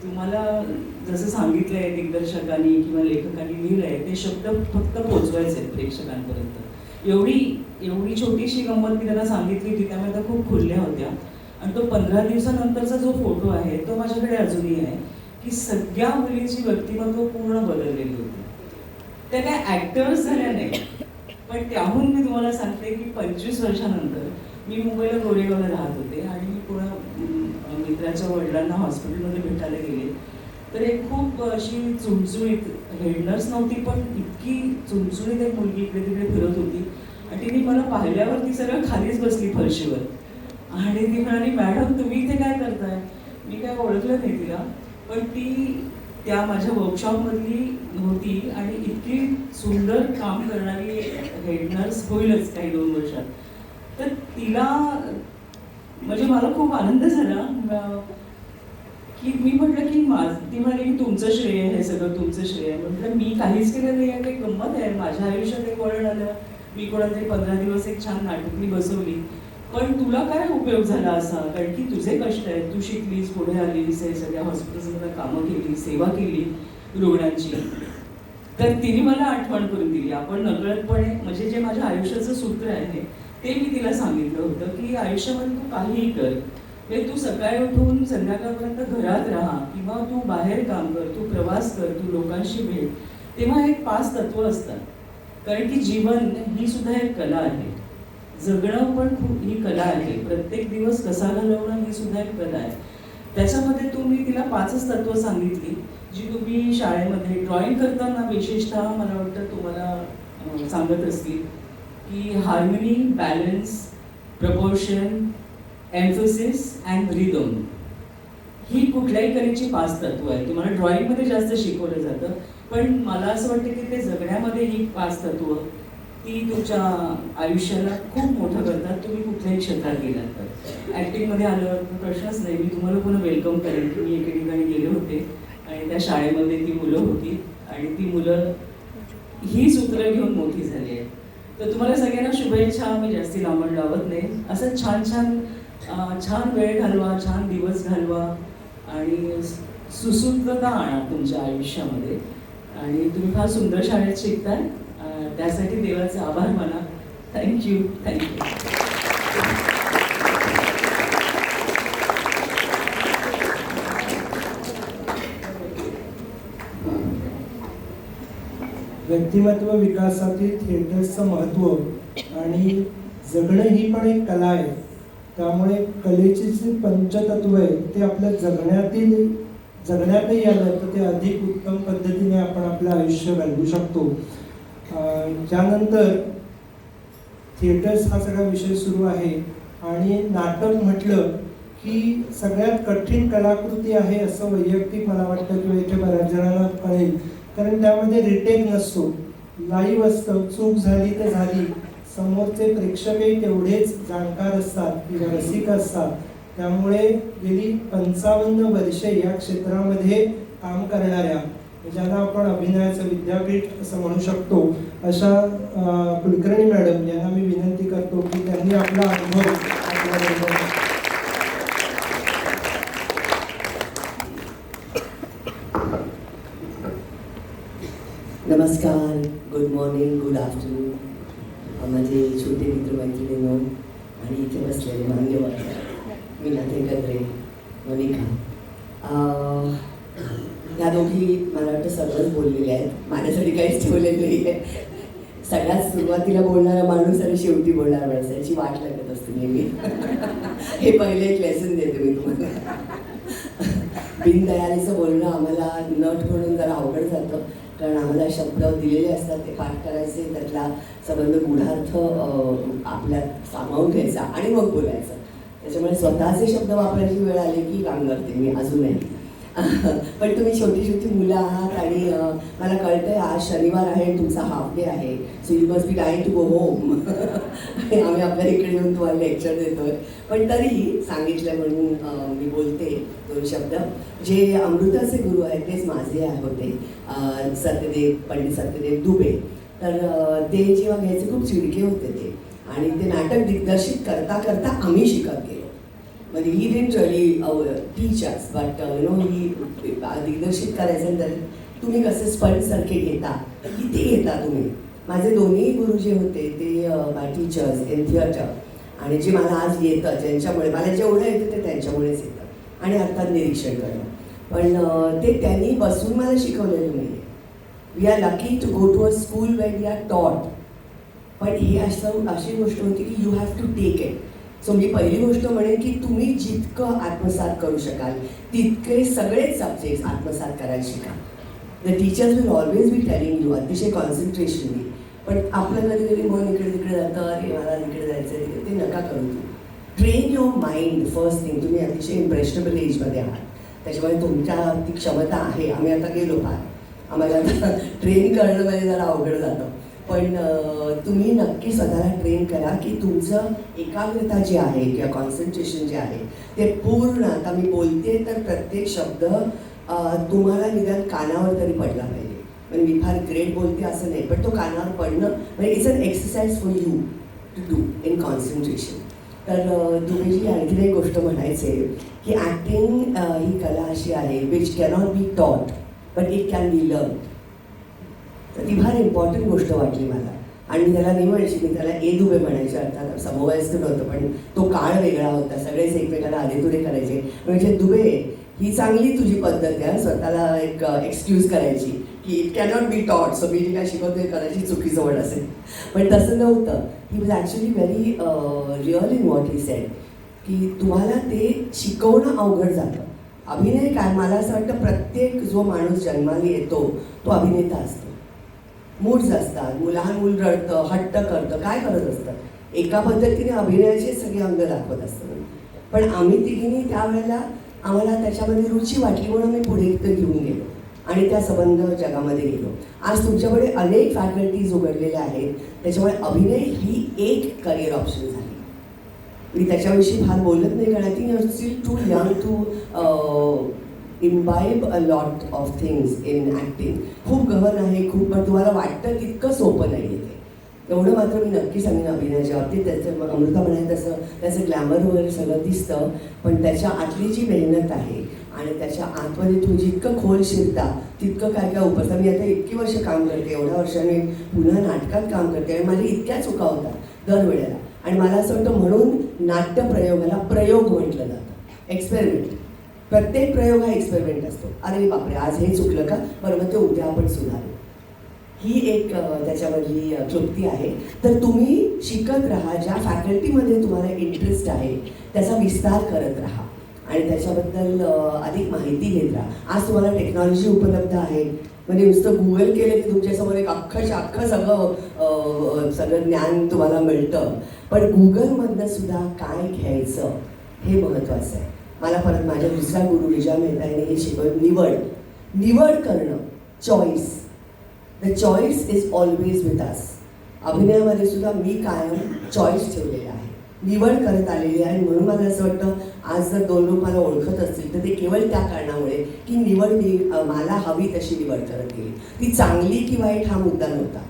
तुम्हाला जसं सांगितलं आहे दिग्दर्शकांनी किंवा लेखकांनी लिहिलं आहे ते शब्द फक्त पोचवायचे आहेत प्रेक्षकांपर्यंत. एवढी छोटीशी गंमत मी त्यांना सांगितली होती, त्यामुळे त्या खूप खुलल्या होत्या. आणि तो 15 दिवसानंतरचा जो फोटो आहे तो माझ्याकडे अजूनही आहे की सगळ्या मुलींची व्यक्तिमत्व पूर्ण बदललेली होती. त्या काय ॲक्टर्स झाल्या नाही, पण त्याहून मी तुम्हाला सांगते की 25 वर्षानंतर मी मुंबईला गोरेगावला राहत होते आणि मी पुन्हा मित्राच्या वडिलांना हॉस्पिटलमध्ये भेटायला गेले. तर एक खूप अशी चुणचुणीत, हेड नर्स नव्हती पण इतकी चुणचुणीत एक मुलगी इकडे तिकडे फिरत होती आणि तिने मला पाहिल्यावर ती सरळ खालीच बसली फरशीवर आणि ती म्हणाली, मॅडम तुम्ही इथे काय करताय. मी काय ओळखलं नाही तिला, पण ती त्या माझ्या वर्कशॉपमधली होती आणि इतकी सुंदर काम करणारी हेड नर्स होईलच काही 2 वर्षात. तर तिला म्हणजे मला खूप आनंद झाला की मी म्हटलं की ती म्हणाली की तुमचं श्रेय हे सगळं तुमचं श्रेय. म्हटलं मी काहीच केलं नाही आहे, काही गंमत आहे. माझ्या आयुष्यात एक वळण आलं, मी कोणातरी 15 दिवस एक छान नाटकली बसवली, पण तुला काय उपयोग झाला असा, कारण की तुझे कष्ट आहेत, तू शिकलीस, पुढे आलीस, हे सगळ्या हॉस्पिटल्समध्ये कामं केली, सेवा केली रुग्णांची. तर तिने मला आठवण करून दिली. आपण नकळतपणे म्हणजे जे माझ्या आयुष्याचं सूत्र आहे ते मी तिला सांगितलं होतं की आयुष्यामध्ये तू काहीही कर, म्हणजे तू सकाळी उठून संध्याकाळपर्यंत घरात राहा किंवा तू बाहेर काम कर, तू प्रवास कर, तू लोकांशी भेट. तेव्हा एक 5 तत्व असतात, कारण की जीवन ही सुद्धा एक कला आहे. जगणं पण खूप ही कला आहे. प्रत्येक दिवस कसा घालवणं ही सुद्धा एक कला आहे. त्याच्यामध्ये तुम्ही तिला 5च तत्व सांगितली जी तुम्ही शाळेमध्ये ड्रॉइंग करताना विशेषतः मला वाटतं तुम्हाला सांगत असतील की harmony, balance, proportion, emphasis and rhythm ही कुठल्याही कलेची 5 तत्व आहे. तुम्हाला ड्रॉइंगमध्ये जास्त शिकवलं जातं, पण मला असं वाटतं की ते जगण्यामध्ये ही 5 तत्व ती तुमच्या आयुष्याला खूप मोठं करतात. तुम्ही कुठल्याही क्षेत्रात गेलात तर. ॲक्टिंगमध्ये आलं प्रश्नच नाही. मी तुम्हाला पुन्हा वेलकम करेन की मी एके ठिकाणी गेले होते आणि त्या शाळेमध्ये ती मुलं होती आणि ती मुलं ही सूत्र घेऊन मोठी झाली आहेत. तर तुम्हाला सगळ्यांना शुभेच्छा. मी जास्ती लांबण लावत नाही. असं छान वेळ घालवा, छान दिवस घालवा आणि सुसूत्रता आणा तुमच्या आयुष्यामध्ये. आणि तुम्ही फार सुंदर शाळेत शिकताय, त्यासाठी देवाचे आभार माना. थँक्यू. व्यक्तिमत्व विकासातील थिएटर्सचं महत्त्व आणि जगणं ही पण एक कला आहे. त्यामुळे कलेची जी पंचतत्व आहे ते आपल्या जगण्यातही आलं तर ते अधिक उत्तम पद्धतीने आपण आपलं आयुष्य घालवू शकतो. त्यानंतर थिएटर्स हा सगळा विषय सुरू आहे आणि नाटक म्हटलं की सगळ्यात कठीण कलाकृती आहे असं वैयक्तिक मला वाटतं किंवा इथे बऱ्याच जणांना कळेल, कारण त्यामध्ये रिटेक नसतो, लाईव्ह असतं. चूक झाली तर झाली, समोरचे प्रेक्षकही तेवढेच जाणकार असतात किंवा रसिक असतात. त्यामुळे गेली 55 वर्षे या क्षेत्रामध्ये काम करणाऱ्या, ज्यांना आपण अभिनयाचं विद्यापीठ असं म्हणू शकतो, अशा कुलकर्णी मॅडम यांना मी विनंती करतो की त्यांनी आपला अनुभव आपल्याबरोबर. नमस्कार, गुड मॉर्निंग, गुड आफ्टरनून. माझे छोटे मित्रमैत्रिणींनो आणि इथे बसलेले मान्यवर मीनाताई गद्रे, मोनिका, ह्या दोघी मला वाटतं सगळंच बोललेल्या आहेत. माझ्यासाठी काहीच ठेवलेलं नाही आहे. सगळ्यात सुरुवातीला बोलणारा माणूस आणि शेवटी बोलणारा माणूस याची वाट लागत असते नेहमी. हे पहिले एक लेसन देते मी तुम्हाला. बिनतयारीचं बोलणं आम्हाला नट म्हणून जरा अवघड जातं, कारण आम्हाला शब्द दिलेले असतात, ते पाठ करायचे, त्यातला संबंध गूढार्थ आपल्यात सामावून घ्यायचा आणि मग बोलायचं. त्याच्यामुळे स्वतःचे शब्द वापरायची वेळ आली की काम करते मी अजूनही. पण तुम्ही छोटी छोटी मुलं आहात आणि मला कळतंय आज शनिवार आहे, तुमचा हाफ डे आहे, so you must be time to go home. आणि आम्ही आपल्या इकडे येऊन तुम्हाला लेक्चर देतोय. पण तरीही सांगितलं म्हणून मी बोलते दोन शब्द. जे अमृताचे गुरु आहेत तेच माझे होते, सत्यदेव, पंडित सत्यदेव दुबे. तर ते जेव्हा घ्यायचे खूप चिडके होते ते, आणि ते नाटक दिग्दर्शित करता करता आम्ही शिकत गेलो. म्हणजे he didn't really teach us, but you know he दिग्दर्शित करायचं तर तुम्ही कसे स्पंजसारखे घेता किती घेता तुम्ही. माझे दोन्ही गुरु जे होते ते माय टीचर्स इन थिएटर, आणि जे मला आज येतं ज्यांच्यामुळे मला जेवढं येतं ते त्यांच्यामुळेच येतं, आणि अर्थात निरीक्षण करणं. पण ते त्यांनी बसून मला शिकवलेलं नाही आहे. We are lucky to go to a school where we are taught. पण ही अशी गोष्ट होती की you have to take it. So मी पहिली गोष्ट म्हणेन की तुम्ही जितकं आत्मसात करू शकाल तितके सगळेच सब्जेक्ट्स आत्मसात करायला शिका. The teachers will always be telling you, अतिशय कॉन्सन्ट्रेशनली. पण आपलं कधी कधी मन इकडे तिकडे जातं, अरे मला तिकडे जायचं आहे, तिकडे, ते नका करू. Train your mind first thing. तुम्ही अतिशय इम्प्रेशनेबल एजमध्ये आहात, त्याच्यामुळे तुमच्या ती क्षमता आहे. आम्ही आता गेलो फार, आम्हाला आता ट्रेन करणं म्हणजे जरा अवघड जातं. पण तुम्ही नक्की स्वतःला ट्रेन करा की तुमचं एकाग्रता जी आहे किंवा कॉन्सन्ट्रेशन जे आहे ते पूर्ण, आता मी बोलते तर प्रत्येक शब्द तुम्हाला निदान कानावर तरी पडला पाहिजे. म्हणजे मी फार ग्रेट बोलते असं नाही, पण तो कानावर पडणं म्हणजे it's an exercise for you to do in concentration. तर तुम्ही जी आणखीन एक गोष्ट म्हणायचे की ॲक्टिंग ही कला अशी आहे which cannot be taught but it can be learn. तर ती फार इम्पॉर्टंट गोष्ट वाटली मला. आणि मी त्याला नाही म्हणायची, मी त्याला ए दुबे म्हणायचे. अर्थात समवयस्क नव्हतं, पण तो काळ वेगळा होता, सगळेच एकमेकाला आधेतुरे करायचे. म्हणजे दुबे ही चांगली तुझी पद्धत आहे स्वतःला एक एक्सक्यूज करायची की it cannot be taught, so मी जे काय शिकवते करायची चुकीचं वड असेल. पण तसं नव्हतं. He was actually very real in what he said की तुम्हाला ते शिकवणं अवघड जातं. अभिनय काय, मला असं वाटतं प्रत्येक जो माणूस जन्माला येतो तो अभिनेता असतो. मूड्स असतात, लहान मूल रडतं, हट्ट करतं, काय करत असतं, एका पद्धतीने अभिनयाचे सगळे अंग दाखवत असतात. पण आम्ही तिघींनी त्यावेळेला आम्हाला त्याच्यामध्ये रुची वाटली म्हणून मी पुढे इथं घेऊन गेलो आणि त्या संबंध जगामध्ये गेलो. आज तुमच्याकडे अनेक फॅकल्टीज उघडलेल्या आहेत, त्याच्यामुळे अभिनय ही एक करिअर ऑप्शन झाली. मी त्याच्याविषयी फार बोलत नाही, कारण I think you are still too young to imbibe a lot of things in acting. खूप गहन आहे खूप, पण तुम्हाला वाटतं तितकं सोपं नाही आहे ते. एवढं मात्र मी नक्की सांगेन अभिनयाच्या बाबतीत. त्याचं अमृता म्हणाल तसं त्याचं ग्लॅमर वगैरे सगळं दिसतं, पण त्याच्या आतली जी मेहनत आहे आणि त्याच्या आतमध्ये तुम्ही जितकं खोल शिरता तितकं काय काय उपसता. मी आता इतकी वर्ष काम करते, एवढ्या वर्षांनी पुन्हा नाटकात काम करते आणि माझ्या इतक्या चुका होतात दरवेळेला. आणि मला असं वाटतं म्हणून नाट्यप्रयोगाला प्रयोग म्हटलं जातं, एक्सपेरिमेंट. प्रत्येक प्रयोग हा एक्सपेरिमेंट असतो. अरे बापरे आज हे चुकलं का, बरोबर ते उद्या आपण सुधारू. ही एक त्याच्यामधली क्लुप्ती आहे. तर तुम्ही शिकत राहा, ज्या फॅकल्टीमध्ये तुम्हाला इंटरेस्ट आहे त्याचा विस्तार करत राहा आणि त्याच्याबद्दल अधिक माहिती घेत राहा. आज तुम्हाला टेक्नॉलॉजी उपलब्ध आहे, म्हणजे नुसतं गुगल केलं की तुमच्यासमोर एक अख्खं सगळं ज्ञान तुम्हाला मिळतं. पण गुगलमधनं सुद्धा काय घ्यायचं हे महत्त्वाचं आहे. मला परत माझ्या दुसऱ्या गुरु विजया मेहताने हे शिकवलं, निवड करणं, choice. The choice is always with us. अभिनयामध्ये सुद्धा मी कायम चॉईस ठेवलेला आहे, निवड करत आलेली आहे. म्हणून मला असं वाटतं आज जर दोन लोक मला ओळखत असतील तर ते केवळ त्या कारणामुळे की निवड मला हवी तशी निवड करत गेली. ती चांगली की वाईट हा मुद्दा नव्हता.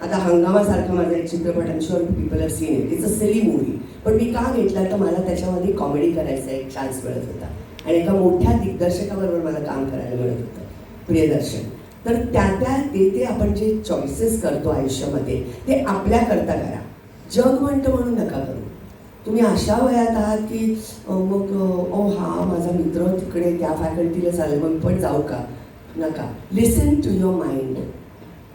आता हंगामासारखा माझा एक चित्रपट, I am sure people have seen it, it's a silly movie, पण मी का घेतला तर मला त्याच्यामध्ये कॉमेडी करायचा एक चान्स मिळत होता आणि एका मोठ्या दिग्दर्शकाबरोबर मला काम करायला मिळत होतं, प्रियदर्शन. तर ते आपण जे चॉईसेस करतो आयुष्यामध्ये ते आपल्याकरता करा. जग म्हणतं म्हणून नका करू. तुम्ही अशा वयात आहात की मग हा माझा मित्र तिकडे त्या फॅकल्टीला चालेल मग पण जाऊ का, नका. लिसन टू युअर माइंड.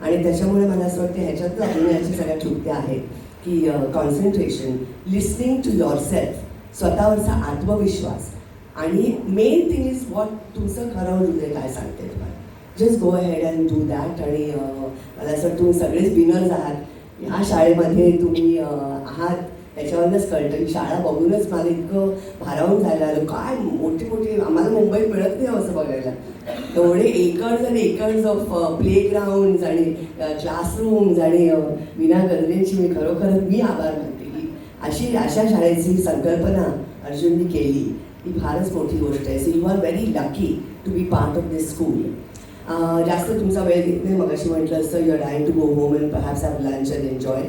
आणि त्याच्यामुळे मला असं वाटतं ह्याच्यातच अभिनयाच्या सगळ्या क्लुप्त्या आहेत की concentration, listening to yourself, स्वतःवरचा आत्मविश्वास, आणि मेन थिंग इज वॉट तुमचं खरं हृदय काय सांगते तुम्हाला. Just go ahead and do that. आणि मला असं वाटतं तुम्ही सगळेच विनर्स आहात. ह्या शाळेमध्ये तुम्ही आहात त्याच्यावरच कळतं की शाळा बघूनच मला इतकं भारावून जायला आलं. काय मोठी मोठी आम्हाला मुंबईत मिळत नाही असं बघायला. एवढे एकर्स आणि एकर्स ऑफ प्लेग्राऊंड्स आणि क्लासरूम्स. आणि विना गरजेची मी खरोखरच मी आभार मानते की अशा शाळेची संकल्पना अर्जुननी केली. ही फारच मोठी गोष्ट आहे. So you are very lucky to be part of this school. जास्त तुमचा वेळ घेत नाही. मग अशी म्हटलं असतं you are dying to go home and perhaps have lunch and enjoy.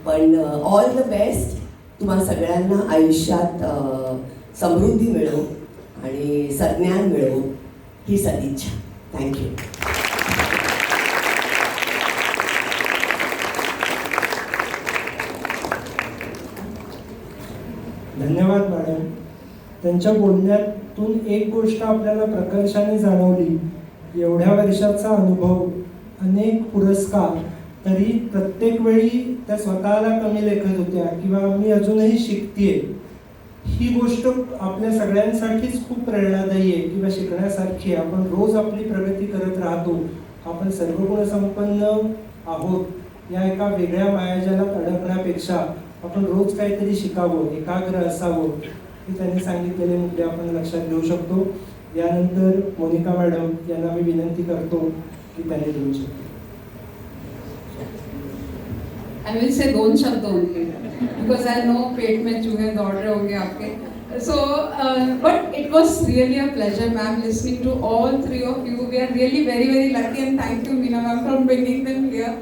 पण ऑल द बेस्ट. तुम्हा सगळ्यांना आयुष्यात समृद्धी मिळो आणि सज्ञान मिळो ही सदिच्छा. थँक्यू. धन्यवाद मॅडम. त्यांच्या बोलण्यातून एक गोष्ट आपल्याला प्रकर्षाने जाणवली. एवढ्या वर्षाचा अनुभव, अनेक पुरस्कार, तरी प्रत्येक वेळी त्या स्वतःला कमी लेखत होत्या किंवा मी अजूनही शिकतेय. ही गोष्ट आपल्या सगळ्यांसाठीच खूप प्रेरणादायी आहे किंवा शिकण्यासारखी आहे. आपण रोज आपली प्रगती करत राहतो. आपण सर्वगुणसंपन्न आहोत या एका वेगळ्या मायाजालात अडकण्यापेक्षा आपण रोज काहीतरी शिकावं, एकाग्र असावं. हे त्यांनी सांगितलेले मुद्दे आपण लक्षात घेऊ शकतो. यानंतर मोनिका मॅडम यांना मी विनंती करतो की त्यांनी देऊ शकतो. I will say दोन शब्द only because I know पेट में चूहे दौड़ रहे होंगे आपके. So, but it was really a pleasure, ma'am, listening to all three of you. We are really very, very lucky, and thank you, Meena ma'am, for bringing them here.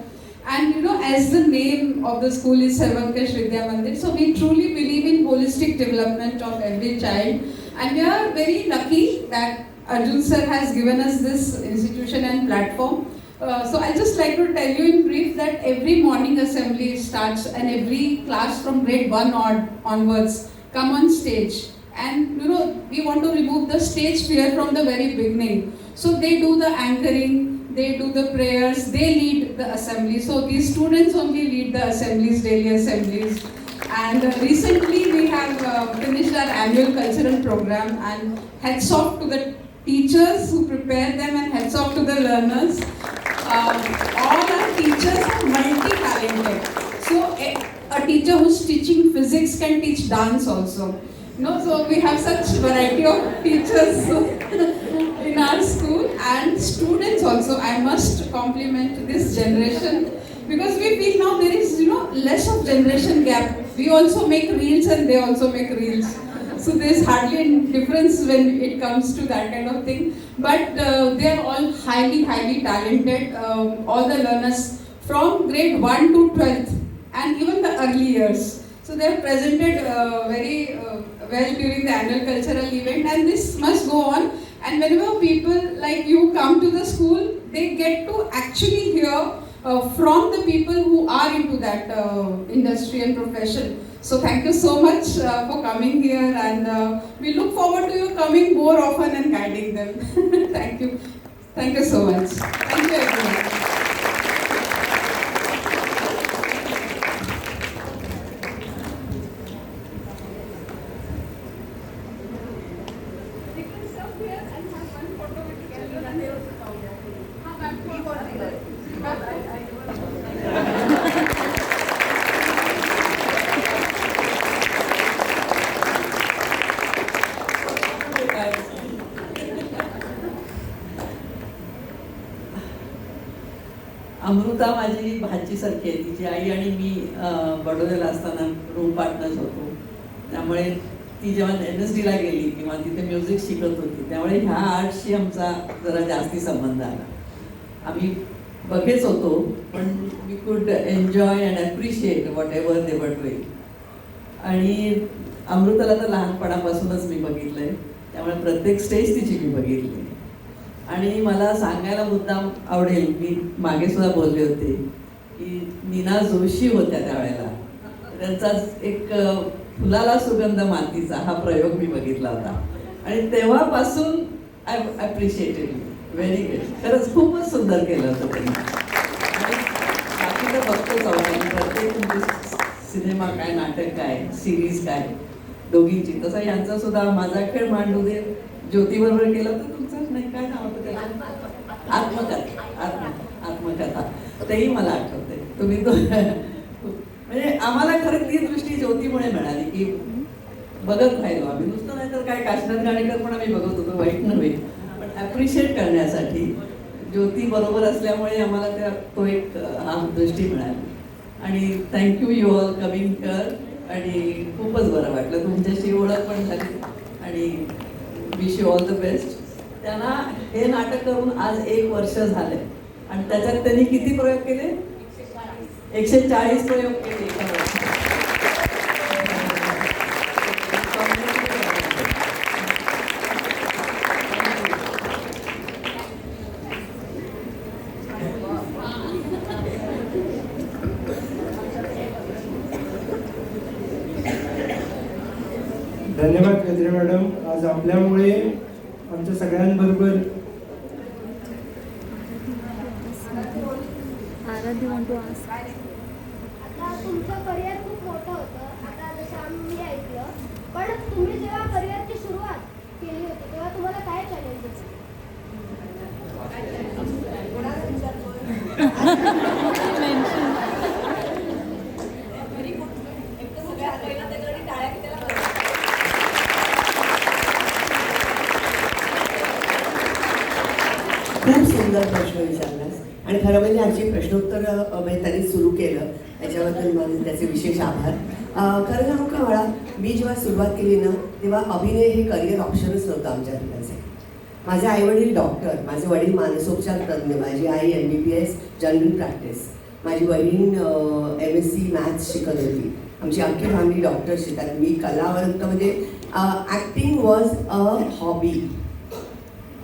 And you know, as the name of the school is Sarvankash Vidya Mandir, so we truly believe in holistic development of every child. And we are very lucky that Arjun sir has given us this institution and platform. So I just like to tell you in brief that every morning assembly starts and every class from grade 1 onwards come on stage. And you know, we want to remove the stage fear from the very beginning. So they do the anchoring, they do the prayers, they lead the assembly. So these students only lead the assemblies, daily assemblies. And recently we have finished our annual cultural program, and hats off to the teachers who prepare them and hats off to the learners. All our teachers are multi-talented. So a teacher who's teaching physics can teach dance also. You know, so we have such variety of teachers in our school, and students also. I must compliment this generation because we feel now there is, you know, less of generation gap. We also make reels and they also make reels. So there's hardly any difference when it comes to that kind of thing. But they are all highly, highly talented. All the learners from grade 1 to 12th and even the early years. So they have presented very well during the annual cultural event, and this must go on. And whenever people like you come to the school, they get to actually hear from the people who are into that industry and profession. So thank you so much for coming here, and we look forward to you coming more often and guiding them. Thank you. Thank you so much. Thank you everyone. Amruta माझी भाचीसारखी आहे. तिची आई आणि मी बडोद्याला असताना room partners होतो. त्यामुळे ती जेव्हा NSDला गेली किंवा तिथे म्युझिक शिकत होती, त्यामुळे ह्या आर्टशी आमचा जरा जास्ती संबंध आला. आम्ही बघेच होतो, पण we could enjoy and appreciate whatever they were doing. आणि अमृताला तर लहानपणापासूनच मी बघितलं आहे, त्यामुळे प्रत्येक स्टेज तिची मी बघितली. आणि मला सांगायला मुद्दाम आवडेल, मी मागे सुद्धा बोलले होते की नीना जोशी होत्या त्यावेळेला. त्यांचा एक फुलाला सुगंध मातीचा हा प्रयोग मी बघितला होता आणि तेव्हापासून आय ॲप्रिशिएटेड व्हेरी गुड. खरंच खूपच सुंदर केलं होतं त्यांनी. आणि बाकी तर बघतोच आहोत आणि प्रत्येक म्हणजे सिनेमा काय, नाटक काय, सिरीज काय, दोघींची. तसा यांचा सुद्धा माझा खेळ मांडू दे ज्योतीबरोबर केलं तर तुमचंच नाही, काय नाव होतं त्याला, आत्मकथा. तेही मला आठवते. तुम्ही तो म्हणजे आम्हाला खरं ती दृष्टी ज्योतीमुळे मिळाली की बघत राहिलो आम्ही. नुसतं नाही तर काय, काशीनाथ घाणेकर पण आम्ही बघत होतो, वाईट नव्हे, पण ॲप्रिशिएट करण्यासाठी ज्योती बरोबर असल्यामुळे आम्हाला तो एक हा दृष्टी मिळाली. आणि thank you you all coming here. आणि खूपच बरं वाटलं, तुमच्याशी ओळख पण झाली आणि wish you all the best. त्यांना हे नाटक करून आज 1 वर्ष झाले आणि त्याच्यात त्यांनी किती प्रयोग केले? 140 प्रयोग केले एका वर्षात. धन्यवाद गजरे मॅडम. आज आपल्यामुळे आमच्या सगळ्यांबरोबर आता तुमचं करिअर खूप मोठं होतं. आता जसं आम्ही ऐकलं, पण तुम्ही जेव्हा करिअरची सुरुवात केली होती तेव्हा तुम्हाला काय चॅलेंजेस? खूप सुंदर प्रश्न विचारलास आणि खरं म्हणजे आजची प्रश्नोत्तर त्यांनी सुरू केलं, त्याच्याबद्दल माझे त्याचे विशेष आभार. खरं सांगू का मला, मी जेव्हा सुरुवात केली ना तेव्हा अभिनय हे करिअर ऑप्शनच नव्हतं आमच्या ठिकाणचे. माझे आईवडील डॉक्टर, माझे वडील मानसोपचार तज्ज्ञ, माझी आई MBBS जनरल प्रॅक्टिस, माझी बहीण MSc मॅथ्स शिकत होती. आमची अख्खी फॅमिली डॉक्टर शिकतात. मी कलावंत म्हणजे ॲक्टिंग वॉज अ हॉबी.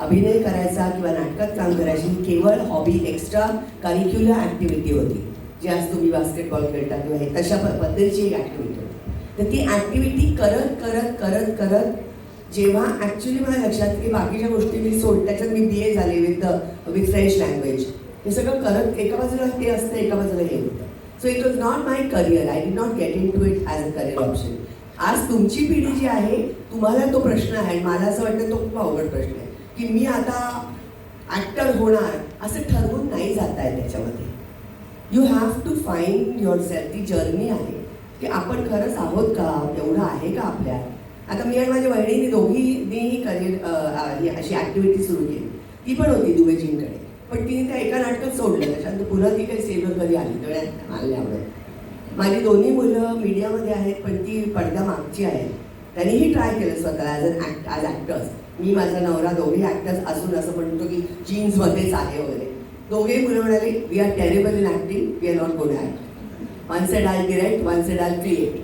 अभिनय करायचा किंवा नाटकात काम करायची केवळ हॉबी, एक्स्ट्रा करिक्युलर ॲक्टिव्हिटी होती, जी आज तुम्ही बास्केटबॉल खेळता किंवा हे तशा पद्धतीची एक ॲक्टिव्हिटी होती. तर ती ॲक्टिव्हिटी करत करत करत करत जेव्हा ॲक्च्युली मला लक्षात की बाकीच्या गोष्टी मी त्याच्यात मी BA झाले विथ फ्रेंच लँग्वेज. हे सगळं करत एका बाजूला ते असतं, एका बाजूला हे होतं. So it was not my career. I did not get into it as a career option. आज तुमची पिढी जी आहे, तुम्हाला तो प्रश्न आहे. मला असं वाटतं तो खूप अवघड प्रश्न आहे की मी आता ॲक्टर होणार असं ठरवून नाही जात आहे त्याच्यामध्ये. You have to find yourself. ती जर्नी आहे की आपण खरंच आहोत का, एवढं आहे का आपल्यात. आता मी आणि माझ्या बहिणीने दोघींनीही करिअर अशी ॲक्टिव्हिटी सुरू केली. ती पण होती दुबेजींकडे, पण तिने त्या एका नाटकात सोडलं. त्याच्यानंतर पुन्हा ती काही सेलवर कधी आली तर मला नाही आवडत. माझी दोन्ही मुलं मीडियामध्ये आहेत, पण ती पडद्यामागची आहेत. त्यांनीही ट्राय केलं स्वतःला ॲज ॲक्टर्स. मी माझा नवरा दोघे ॲक्टर्स असून असं म्हणतो की जीन्समध्येच आहे वगैरे. दोघे मुलं म्हणाले we are terrible in acting, we are not good act. One said I direct, one said I create.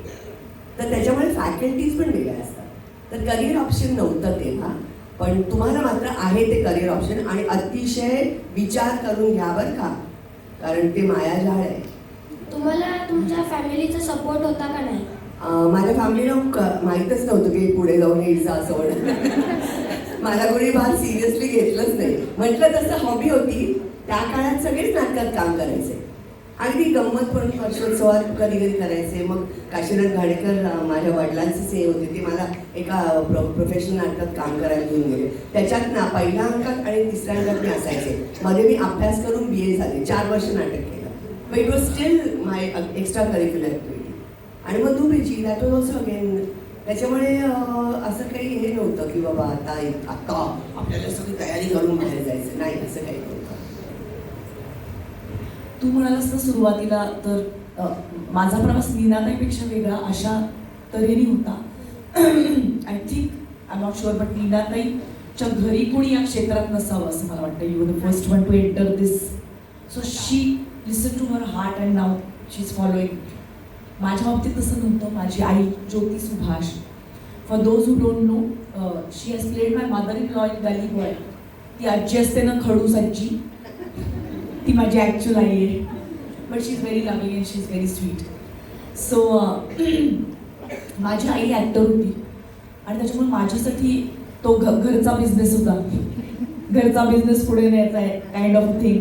तर त्याच्यामुळे फॅकल्टीज पण वेगळ्या असतात. तर करिअर ऑप्शन नव्हतं तेव्हा, पण तुम्हाला मात्र आहे ते करिअर ऑप्शन. आणि अतिशय विचार करून घ्या बरं का, कारण ते मायाजाळ आहे. तुम्हाला तुमच्या फॅमिलीचा सपोर्ट होता का नाही? माझ्या फॅमिलीला माहीतच नव्हतं की पुढे जाऊन येईल असं म्हणून. मला कोणी फार सिरियसली घेतलंच नाही. म्हटलं तसं हॉबी होती. त्या काळात सगळेच नाटकात काम करायचे. अगदी गंमत पण वर्षोत्सवात कधी कधी करायचे. मग काशीनाथ घाणेकर माझ्या वडिलांचे से होते, ते मला एका प्रोफेशनल नाटकात काम करायला घेऊन गेले. त्याच्यात ना पहिल्या अंकात आणि तिसऱ्या अंकात मी असायचे. मध्ये मी अभ्यास करून BA झाले. 4 वर्ष नाटक केलं. But it was steel my extra curricular activity. आणि मग दुबेची दॅट वॉज ऑल्सो अगेन. त्याच्यामुळे असं काही हे नव्हतं की बाबा आता आपल्याला सगळी तयारी करून बाहेर जायचं, नाही असं काही नव्हतं. तू म्हणालास ना सुरुवातीला तर माझा प्रवास नीनाताईपेक्षा वेगळा अशा तऱ्हेने होता. I think I not sure, but नीनाताईच्या घरी कोणी या क्षेत्रात नसावं असं मला वाटतं. You were the first one to enter this. So she listen to her heart and now she is following. माझ्या बाबतीत तसं नव्हतं. माझी आई Jyoti Subhash, for those who don't know, she has played my mother in law in Gully Boy. ती आजी असते ना, खडूस आजी, ती माझी ॲक्च्युअल आई आहे. But she is very loving and she is very sweet. So माझी आई ॲक्टर होती आणि त्याच्यामुळे माझ्यासाठी तो घरचा बिझनेस होता. घरचा बिझनेस पुढे न्यायचा आहे काइंड ऑफ थिंग.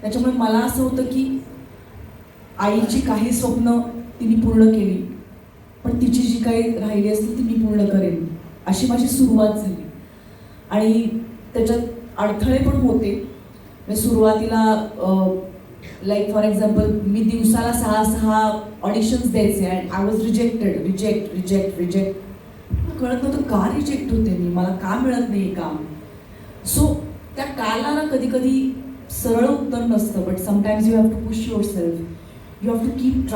त्याच्यामुळे मला असं होतं की आईची काही स्वप्न तिने पूर्ण केली, पण तिची जी काही राहिली असतील ती मी पूर्ण करेन, अशी माझी सुरुवात झाली. आणि त्याच्यात अडथळे पण होते. मी सुरुवातीला लाईक फॉर एक्झाम्पल मी दिवसाला 6 ऑडिशन्स द्यायचे अँड आय वॉज रिजेक्ट. कळत नव्हतं का रिजेक्ट होते मी, मला का मिळत नाही काम. सो त्या काला ना कधी कधी सरळ उत्तर नसतं, but sometimes you have to push yourself. You have to keep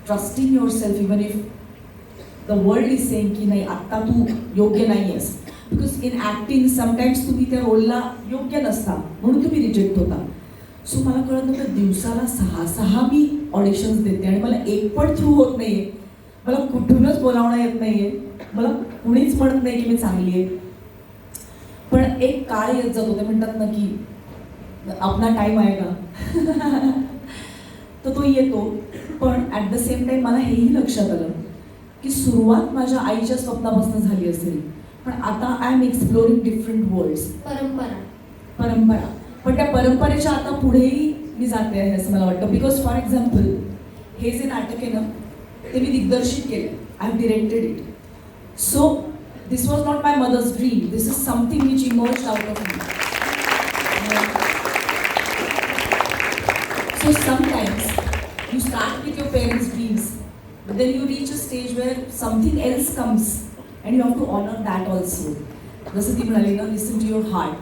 trusting yourself even if the world is saying की नाही आत्ता तू योग्य नाही आहेस. बिकॉज इन ॲक्टिंग समटाईम्स तुम्ही त्या रोलला योग्य नसता म्हणून तुम्ही रिजेक्ट होता. सो मला कळत नव्हतं दिवसाला 6 मी ऑडिशन्स देते आणि मला एक पण थ्रू होत नाही आहे. मला कुठूनच बोलावणं येत नाही आहे. मला कुणीच म्हणत नाही की मी चांगली आहे. पण एक काळ येत जातो, ते म्हणतात ना की आपला टाईम आहे का तर तो येतो. पण ॲट द सेम टाईम मला हेही लक्षात आलं की सुरुवात माझ्या आईच्या स्वप्नापासून झाली असेल, पण आता I am exploring different worlds. परंपरा पण त्या परंपरेच्या आता पुढेही मी जाते आहे असं मला वाटतं. बिकॉज फॉर एक्झाम्पल हे जे नाटक आहे ना ते मी दिग्दर्शित केलं. I have directed it. So this was not my mother's dream. This is something which emerged out of me. So sometimes you start with your parents' dreams, but then you reach a stage where something else comes and you have to honor that also. जसं ती म्हणाली ना, लिसन to your heart.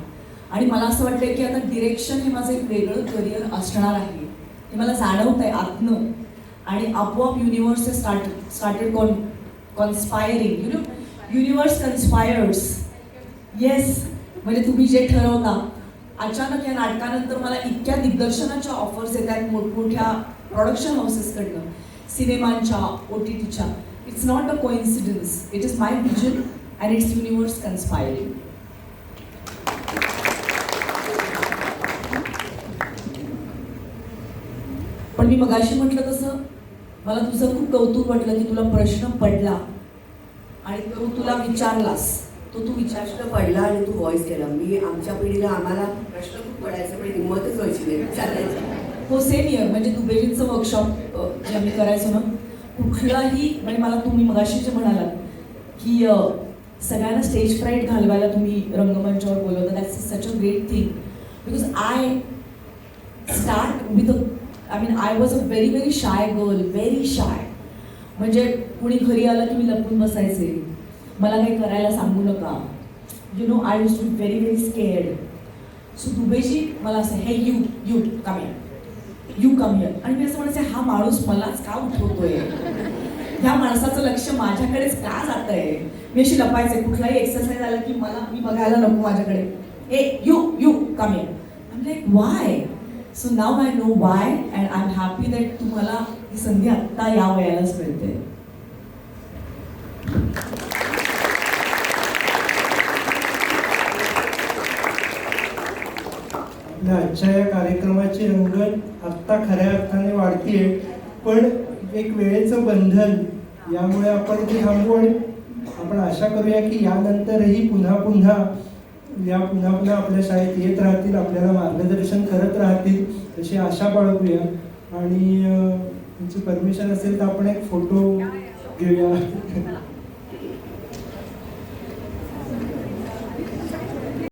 आणि मला असं वाटतंय की आता डिरेक्शन हे माझं एक वेगळं करिअर असणार आहे. हे मला जाणवत आहे आतनं. आणि आपोआप युनिवर्स हे started conspiring. You know, universe conspires. Yes, म्हणजे तुम्ही जे ठरवता. अचानक या नाटकानंतर मला इतक्या दिग्दर्शनाच्या ऑफर्स येतात मोठमोठ्या प्रोडक्शन हाऊसेसकडनं, सिनेमांच्या, OTTच्या. It's not a coincidence. It is my vision and it's universe conspiring. पण मी मगाशी म्हटलं तसं मला तुझं खूप कौतुक वाटलं की तुला प्रश्न पडला आणि तो तुला विचारलास. तो तू विचार पडला आणि तू व्हॉइस केला. मी आमच्या पिढीला आम्हाला प्रश्न खूप पडायचे पण हिंमतच व्हायची नाही विचारायची. हो, सेम इयर. म्हणजे दुबेजींचं वर्कशॉप जे आम्ही करायचो ना, कुठलाही म्हणजे मला तुम्ही मगाशी जे म्हणालात की सगळ्यांना स्टेज फ्राईट घालवायला तुम्ही रंगमंचावर बोलवता, that's such a great thing. Because I start with I was a very shy girl, very shy. म्हणजे कुणी घरी आलं की मी लपून बसायचे, मला काही करायला सांगू नका. You know, I was too very scared. So Dubeyji मला असं, हे यू कम हिअर. आणि मी असं म्हणायचं, हा माणूस मलाच का उठवतोय, ह्या माणसाचं लक्ष माझ्याकडेच का जात आहे. मी अशी लपायचे. कुठलाही एक्सरसाइज आला की मी बघायला नको माझ्याकडे. हे you come here. I am like why. So now I know Y and I am happy that तुम्हाला ही संधी आत्ता या वयालाच मिळते. आजच्या या कार्यक्रमाची रंगत आत्ता खऱ्या अर्थाने वाढतीये, पण एक वेळेचं बंधन यामुळे आपण ते थांबू आणि आपण आशा करूया की यानंतरही पुन्हा पुन्हा आपल्या शाळेत येत राहतील, आपल्याला मार्गदर्शन करत राहतील अशी आशा बाळगूया. आणि तुमची परमिशन असेल तर आपण एक फोटो घेऊया.